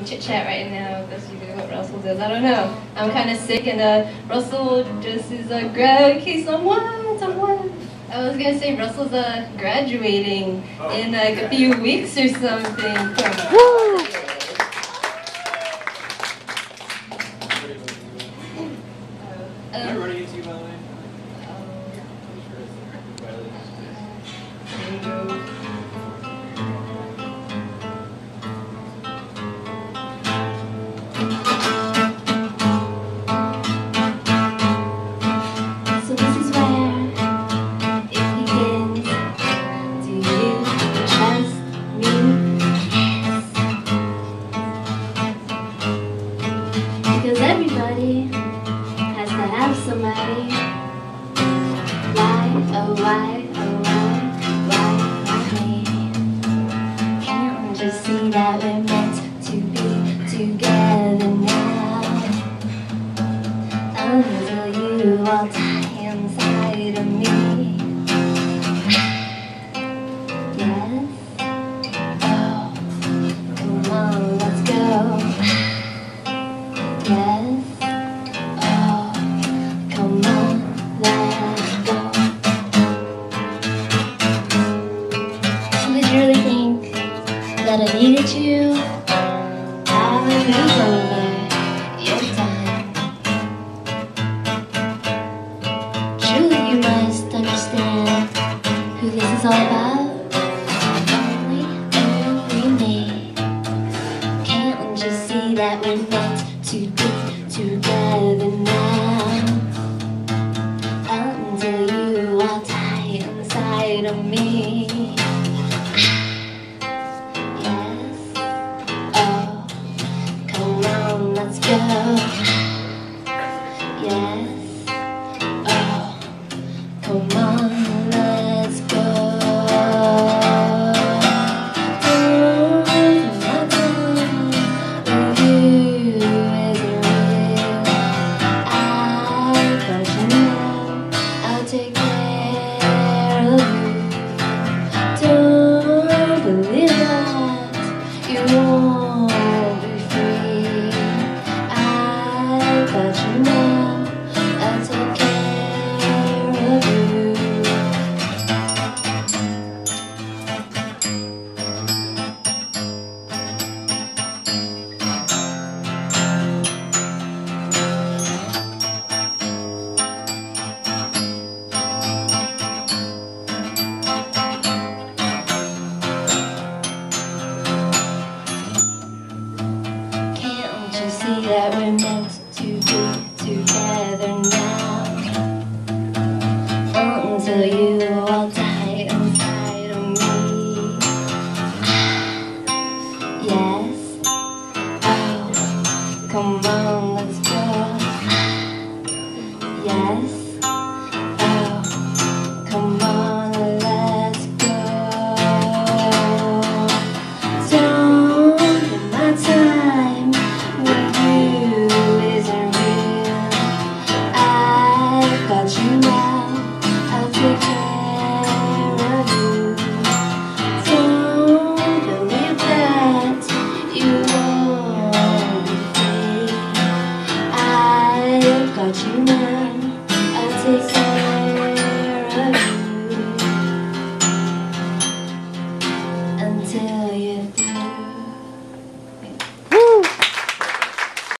chit-chat right now, because you do what Russell does. I don't know. I'm kind of sick, and Russell just is someone. I was gonna say Russell's graduating in like a few weeks or something. Woo! Am I running into you, by the way? So this is where it begins. Do you trust me? Yes. Because everybody has to have somebody. Why me? Can't just see that we're meant to be together now. Until you all die inside of me. Yes? Oh, come on, let's go. Yes? Oh, come on, let's go. Did you really think that I needed you? I would move over your time. Truly you must understand who this is all about. Only me. Can't just see that we're meant to be together now. Until you all die inside of me. Let's go. Yes. Oh, come on, let's go. With you isn't real. I thought you know I'll take care of you. Don't believe that you won't be free. But you know I'll take care of you. Can't you see that we're